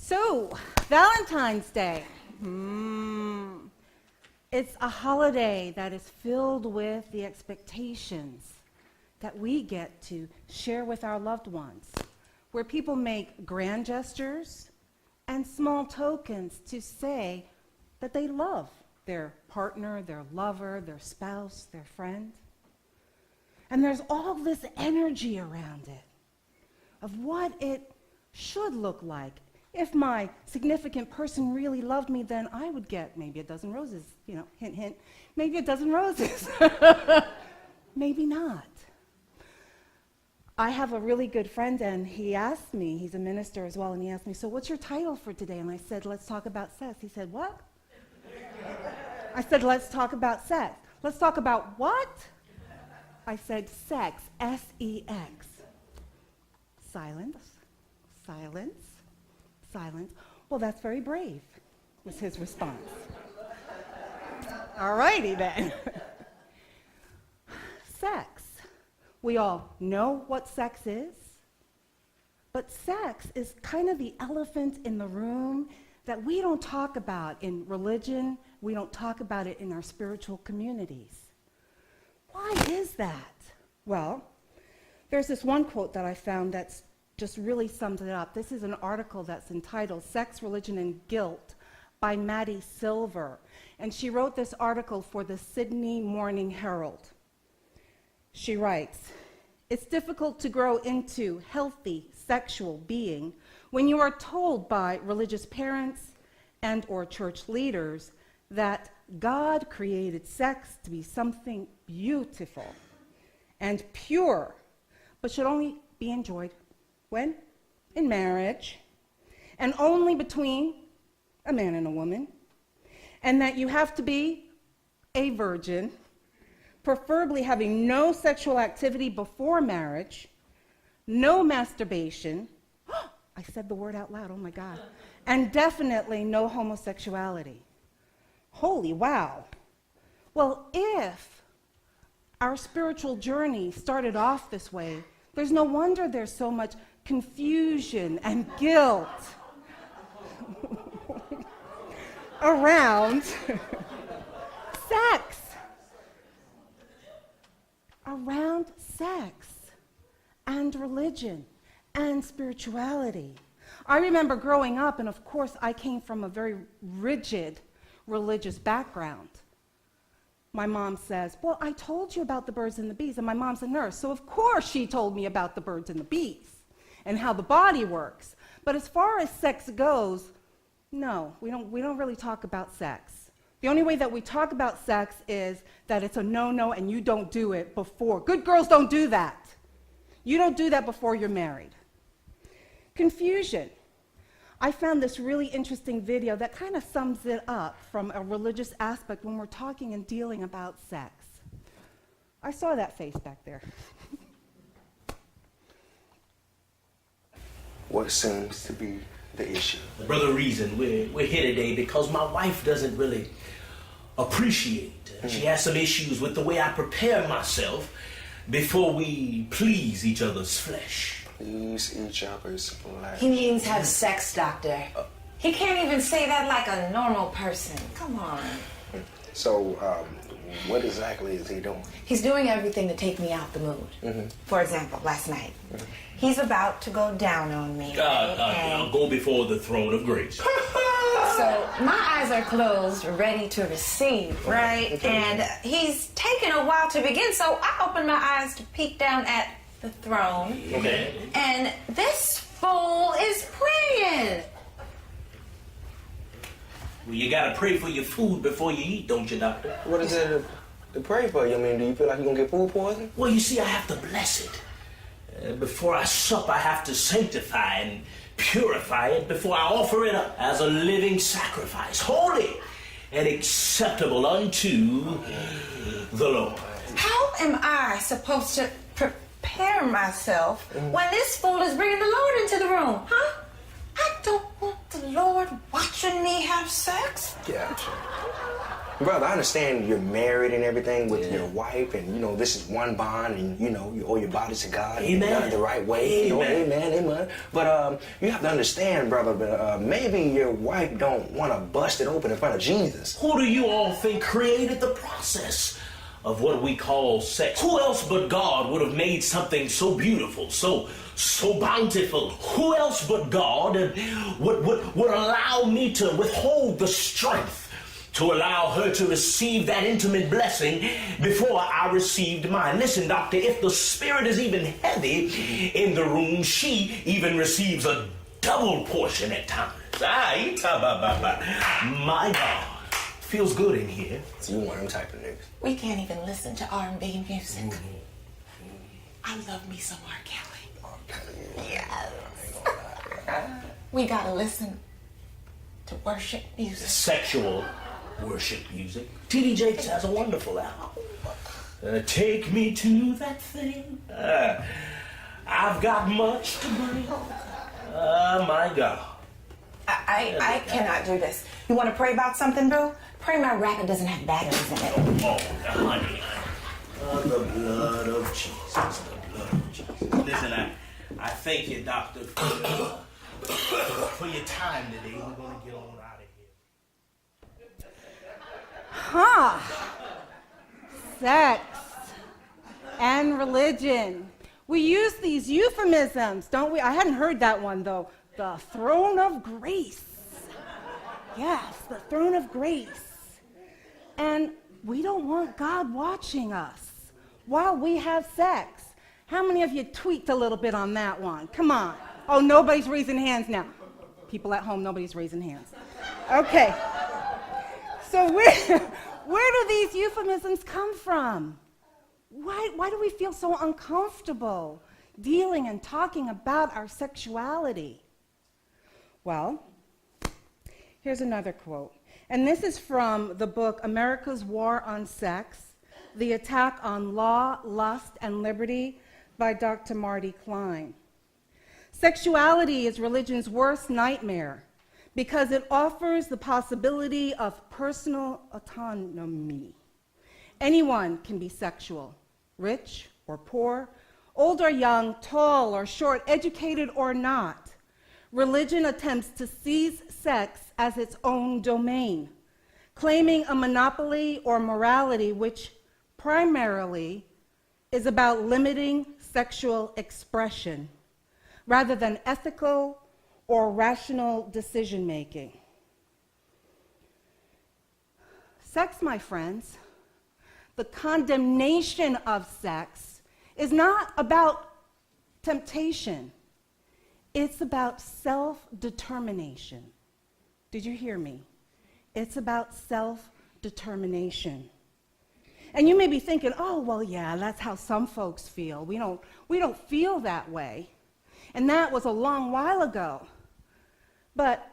So, Valentine's Day. It's a holiday that is filled with the expectations that we get to share with our loved ones, where people make grand gestures and small tokens to say that they love their partner, their lover, their spouse, their friend. And there's all this energy around it of what it should look like. If my significant person really loved me, then I would get maybe a dozen roses, hint, hint, maybe a dozen roses. Maybe not. I have a really good friend, and he asked me, he's a minister as well, and he asked me, so what's your title for today? And I said, let's talk about sex. He said, what? I said, let's talk about sex. Let's talk about what? I said, sex, S-E-X. Silence, silence, silence. Well, that's very brave, was his response. All righty then. Sex. We all know what sex is, but sex is kind of the elephant in the room that we don't talk about in religion. We don't talk about it in our spiritual communities. Why is that? Well, there's this one quote that I found that's just really sums it up. This is an article that's entitled Sex, Religion, and Guilt by Maddie Silver. And she wrote this article for the Sydney Morning Herald. She writes, it's difficult to grow into healthy sexual being when you are told by religious parents and or church leaders that God created sex to be something beautiful and pure, but should only be enjoyed when? In marriage, and only between a man and a woman, and that you have to be a virgin, preferably having no sexual activity before marriage, no masturbation, I said the word out loud, oh my God, and definitely no homosexuality. Holy wow. Well, if our spiritual journey started off this way, there's no wonder there's so much confusion and guilt around sex. Around sex and religion and spirituality. I remember growing up, and of course I came from a very rigid religious background. My mom says, well, I told you about the birds and the bees, and my mom's a nurse, so of course she told me about the birds and the bees and how the body works. But as far as sex goes, no, we don't really talk about sex. The only way that we talk about sex is that it's a no-no and you don't do it before. Good girls don't do that. You don't do that before you're married. Confusion. I found this really interesting video that kind of sums it up from a religious aspect when we're talking and dealing about sex. I saw that face back there. What seems to be the issue? Brother Reason, we're here today because my wife doesn't really appreciate. She has some issues with the way I prepare myself before we please each other's flesh. Please each other's flesh. He means have sex, doctor. He can't even say that like a normal person. Come on. So, what exactly is he doing? He's doing everything to take me out the mood. For example, last night, he's about to go down on me. I'll go before the throne of grace. So my eyes are closed, ready to receive, right? And he's taken a while to begin, so I open my eyes to peek down at the throne. Okay. And this fool is praying. Well, you gotta pray for your food before you eat, don't you, doctor? What is there to pray for? I mean, do you feel like you're gonna get food poisoning? Well, you see, I have to bless it. Before I sup, I have to sanctify and purify it before I offer it up as a living sacrifice, holy and acceptable unto the Lord. How am I supposed to prepare myself when this fool is bringing the Lord into the room, huh? I don't want the Lord watching me have sex. Gotcha. Brother, I understand you're married and everything with your wife, and this is one bond, and you owe your body to God and you've done it the right way. Amen. But you have to understand, brother, maybe your wife don't want to bust it open in front of Jesus. Who do you all think created the process of what we call sex? Who else but God would have made something so beautiful, so bountiful? Who else but God would allow me to withhold the strength to allow her to receive that intimate blessing before I received mine? Listen, doctor, if the spirit is even heavy in the room, she even receives a double portion at times. My God. Feels good in here. So you want them type of niggas. We can't even listen to R&B music. I love me some R. Kelly. Yes. We gotta listen to worship music. Sexual worship music. T.D. Jakes has a wonderful album. Take me to that thing. I've got much to bring. My God. I cannot do this. You want to pray about something, boo? Pray my racket doesn't have batteries in it. Oh, honey. The blood of Jesus. The blood of Jesus. Listen, I thank you, doctor, for your time today. We're going to get on out of here. Sex and religion. We use these euphemisms, don't we? I hadn't heard that one, though. The throne of grace. Yes, the throne of grace. And we don't want God watching us while we have sex. How many of you tweaked a little bit on that one? Come on. Oh, nobody's raising hands now. People at home, nobody's raising hands. Okay. So where do these euphemisms come from? Why do we feel so uncomfortable dealing and talking about our sexuality? Well, here's another quote. And this is from the book America's War on Sex, The Attack on Law, Lust, and Liberty by Dr. Marty Klein. Sexuality is religion's worst nightmare because it offers the possibility of personal autonomy. Anyone can be sexual, rich or poor, old or young, tall or short, educated or not. Religion attempts to seize sex as its own domain, claiming a monopoly or morality which primarily is about limiting sexual expression rather than ethical or rational decision-making. Sex, my friends, the condemnation of sex is not about temptation. It's about self-determination. Did you hear me? It's about self-determination. And you may be thinking, oh, well, yeah, that's how some folks feel. We don't feel that way. And that was a long while ago. But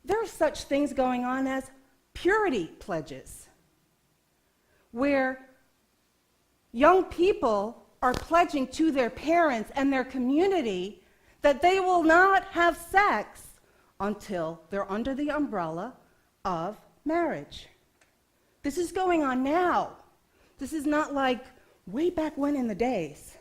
there are such things going on as purity pledges, where young people are pledging to their parents and their community that they will not have sex until they're under the umbrella of marriage. This is going on now. This is not like way back when in the days.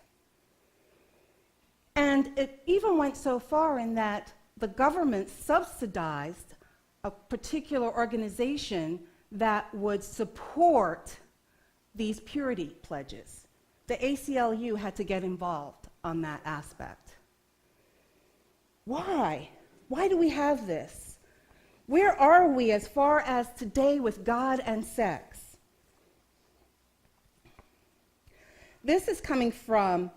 And it even went so far in that the government subsidized a particular organization that would support these purity pledges. The ACLU had to get involved on that aspect. Why? Why do we have this? Where are we as far as today with God and sex? This is coming from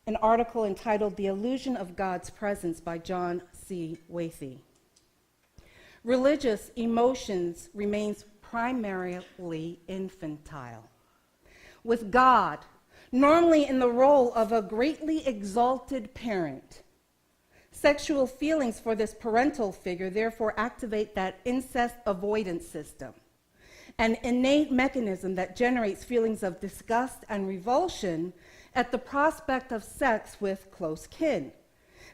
an article entitled The Illusion of God's Presence by John C. Wathy. Religious emotions remains primarily infantile, with God normally in the role of a greatly exalted parent. Sexual feelings for this parental figure therefore activate that incest avoidance system, an innate mechanism that generates feelings of disgust and revulsion at the prospect of sex with close kin.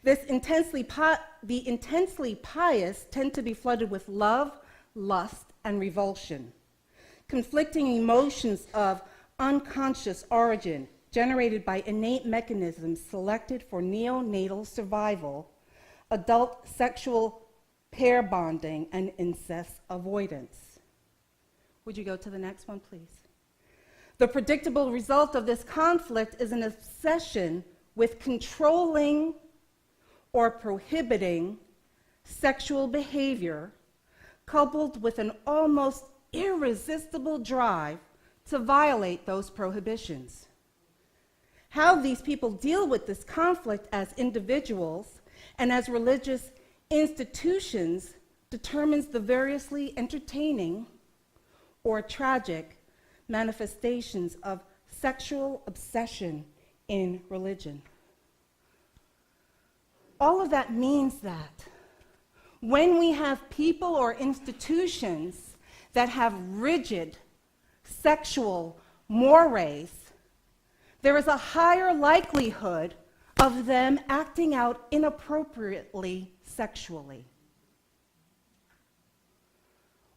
The intensely pious tend to be flooded with love, lust, and revulsion. conflicting emotions of unconscious origin generated by innate mechanisms selected for neonatal survival, adult sexual pair bonding, and incest avoidance. Would you go to the next one, please? The predictable result of this conflict is an obsession with controlling or prohibiting sexual behavior, coupled with an almost irresistible drive to violate those prohibitions. How these people deal with this conflict as individuals and as religious institutions determines the variously entertaining or tragic manifestations of sexual obsession in religion. All of that means that when we have people or institutions that have rigid sexual mores, there is a higher likelihood of them acting out inappropriately sexually.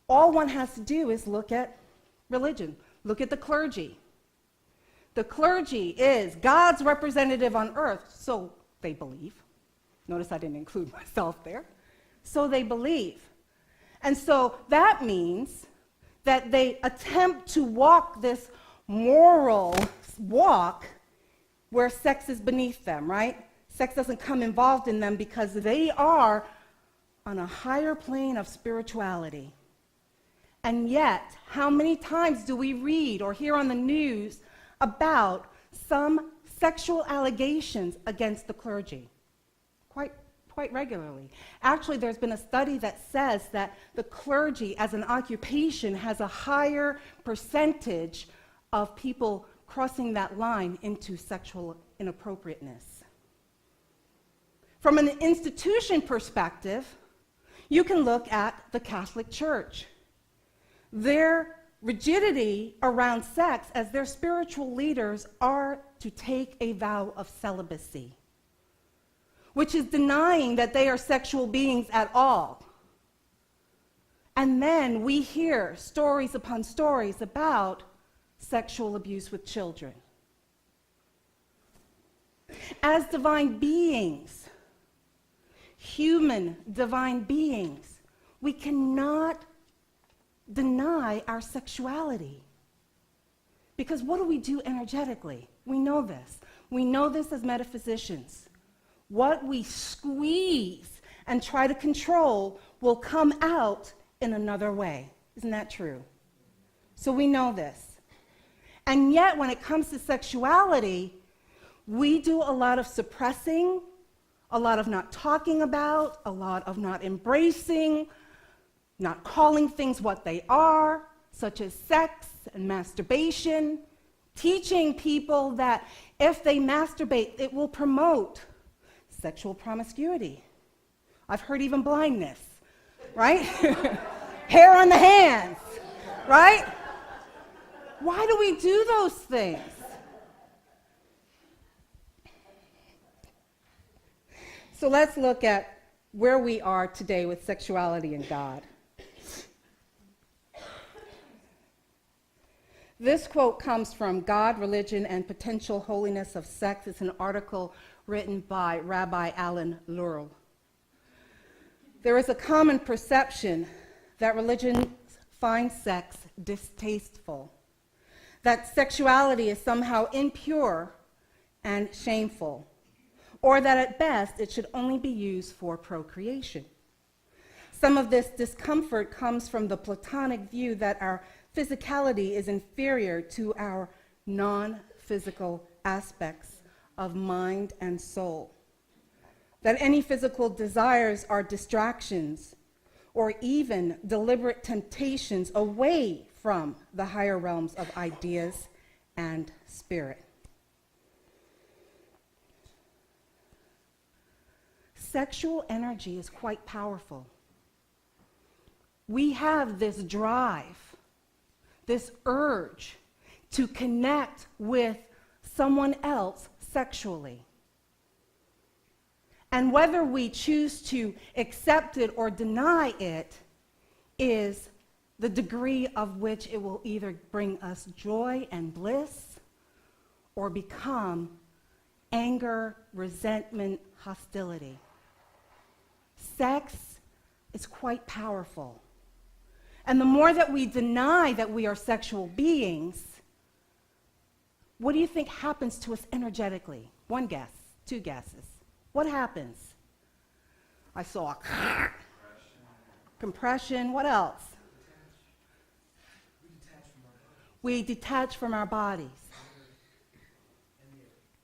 All one has to do is look at religion. Look at the clergy. The clergy is God's representative on earth, so they believe. Notice I didn't include myself there. So they believe. And so that means that they attempt to walk this moral walk where sex is beneath them, right? Sex doesn't come involved in them because they are on a higher plane of spirituality. And yet, how many times do we read or hear on the news about some sexual allegations against the clergy? Quite regularly. Actually, there's been a study that says that the clergy as an occupation has a higher percentage of people crossing that line into sexual inappropriateness. From an institution perspective, you can look at the Catholic Church. Their rigidity around sex as their spiritual leaders are to take a vow of celibacy, which is denying that they are sexual beings at all. And then we hear stories upon stories about sexual abuse with children. As divine beings, human divine beings, we cannot deny our sexuality. Because what do we do energetically? We know this. We know this as metaphysicians. What we squeeze and try to control will come out in another way. Isn't that true? So we know this. And yet, when it comes to sexuality, we do a lot of suppressing, a lot of not talking about, a lot of not embracing, not calling things what they are, such as sex and masturbation, teaching people that if they masturbate, it will promote sexual promiscuity. I've heard even blindness, right? Hair on the hands, right? Why do we do those things? So let's look at where we are today with sexuality and God. This quote comes from God, Religion, and Potential Holiness of Sex. It's an article written by Rabbi Alan Lurel. There is a common perception that religion finds sex distasteful, that sexuality is somehow impure and shameful, or that at best it should only be used for procreation. Some of this discomfort comes from the Platonic view that our physicality is inferior to our non-physical aspects of mind and soul, that any physical desires are distractions or even deliberate temptations away from the higher realms of ideas and spirit. Sexual energy is quite powerful. We have this drive, this urge to connect with someone else sexually. And whether we choose to accept it or deny it is the degree of which it will either bring us joy and bliss or become anger, resentment, hostility. Sex is quite powerful. And the more that we deny that we are sexual beings, what do you think happens to us energetically? One guess, two guesses. What happens? I saw compression. What else? We detach from our bodies.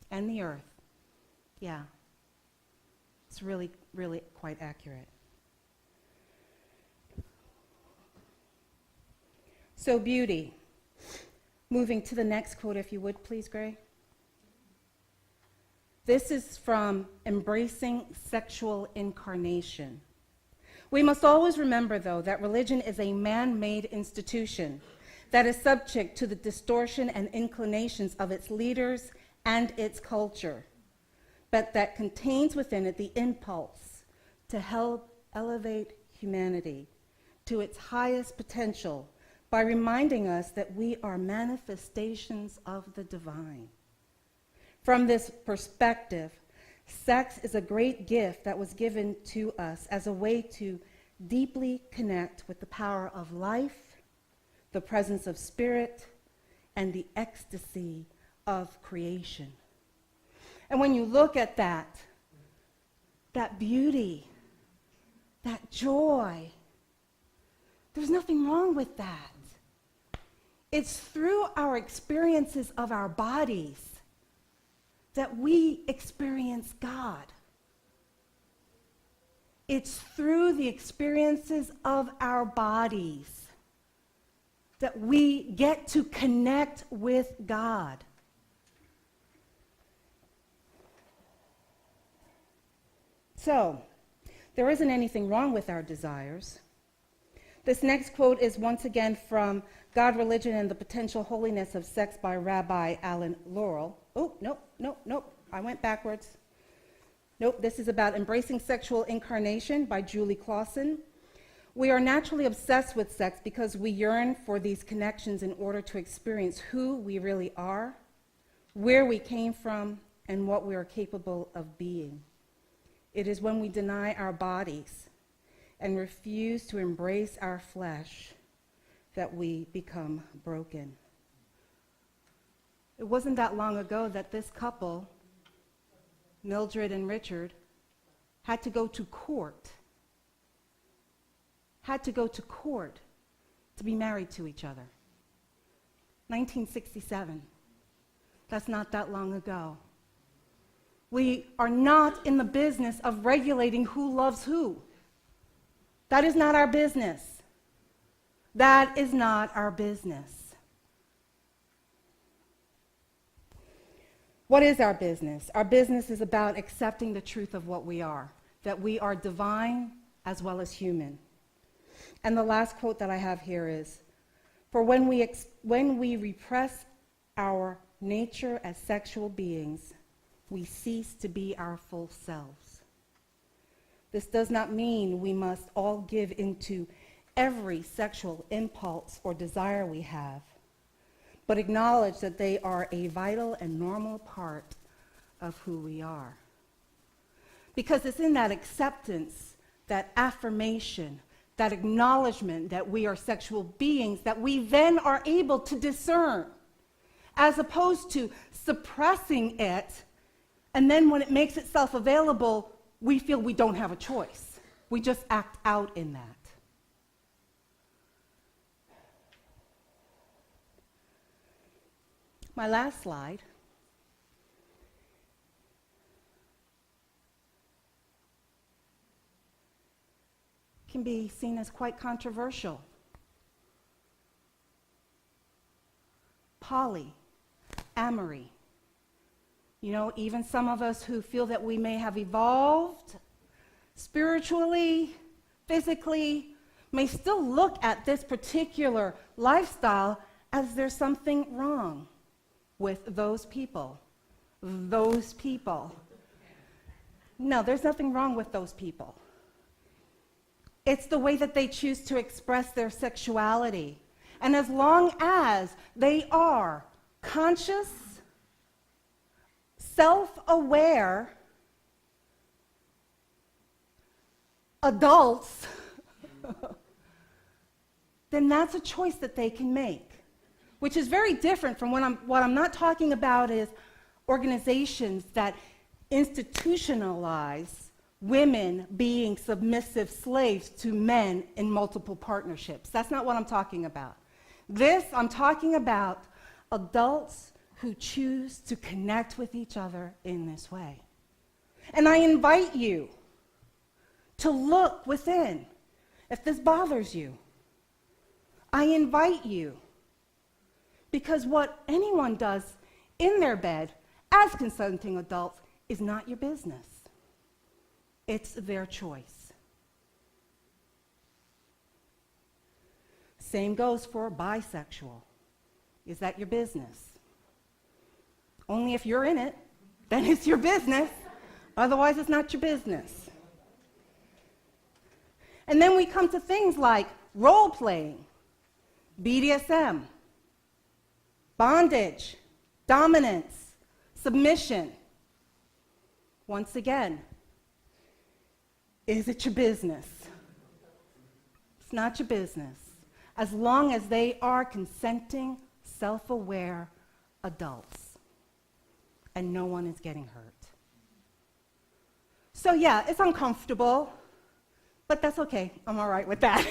And the earth. Yeah. It's really, really quite accurate. So beauty. Moving to the next quote, if you would, please, Gray. This is from Embracing Sexual Incarnation. We must always remember, though, that religion is a man-made institution that is subject to the distortion and inclinations of its leaders and its culture, but that contains within it the impulse to help elevate humanity to its highest potential by reminding us that we are manifestations of the divine. From this perspective, sex is a great gift that was given to us as a way to deeply connect with the power of life, the presence of spirit, and the ecstasy of creation. And when you look at that beauty, that joy, there's nothing wrong with that. It's through our experiences of our bodies that we experience God. It's through the experiences of our bodies that we get to connect with God. So, there isn't anything wrong with our desires. This next quote is once again from God, Religion, and the Potential Holiness of Sex by Rabbi Alan Laurel. Oh, nope, I went backwards. Nope, this is about Embracing Sexual Incarnation by Julie Clausen. We are naturally obsessed with sex because we yearn for these connections in order to experience who we really are, where we came from, and what we are capable of being. It is when we deny our bodies and refuse to embrace our flesh that we become broken. It wasn't that long ago that this couple, Mildred and Richard, had to go to court to be married to each other. 1967. That's not that long ago. We are not in the business of regulating who loves who. That is not our business. That is not our business. What is our business? Our business is about accepting the truth of what we are, that we are divine as well as human. And the last quote that I have here is, for when we repress our nature as sexual beings, we cease to be our full selves. This does not mean we must all give into every sexual impulse or desire we have, but acknowledge that they are a vital and normal part of who we are. Because it's in that acceptance, that affirmation, that acknowledgement that we are sexual beings that we then are able to discern, as opposed to suppressing it, and then when it makes itself available, we feel we don't have a choice. We just act out in that. My last slide can be seen as quite controversial. Polyamory. You know, even some of us who feel that we may have evolved spiritually, physically, may still look at this particular lifestyle as there's something wrong with those people. Those people. No, there's nothing wrong with those people. It's the way that they choose to express their sexuality. And as long as they are conscious, self-aware adults, then that's a choice that they can make, which is very different from what I'm not talking about is organizations that institutionalize women being submissive slaves to men in multiple partnerships. That's not what I'm talking about. I'm talking about adults who choose to connect with each other in this way. And I invite you to look within if this bothers you. I invite you, because what anyone does in their bed as consenting adults is not your business. It's their choice. Same goes for bisexual. Is that your business? Only if you're in it, then it's your business. Otherwise, it's not your business. And then we come to things like role-playing, BDSM, bondage, dominance, submission. Once again, is it your business? It's not your business, as long as they are consenting, self-aware adults, and no one is getting hurt. So yeah, it's uncomfortable, but that's okay. I'm all right with that.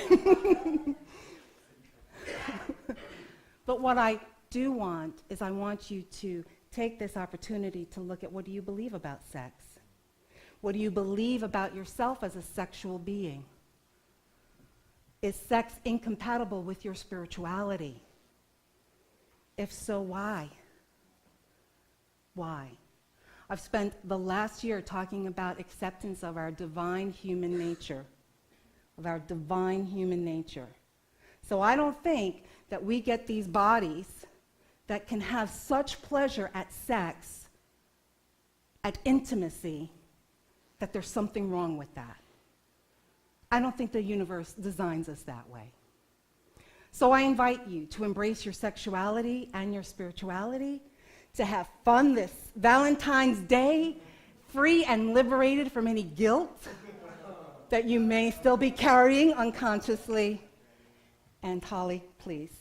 But what I do want is I want you to take this opportunity to look at, what do you believe about sex? What do you believe about yourself as a sexual being? Is sex incompatible with your spirituality? If so, why? Why? I've spent the last year talking about acceptance of our divine human nature, So I don't think that we get these bodies that can have such pleasure at sex, at intimacy, that there's something wrong with that. I don't think the universe designs us that way. So I invite you to embrace your sexuality and your spirituality, to have fun this Valentine's Day, free and liberated from any guilt that you may still be carrying unconsciously. And Holly, please.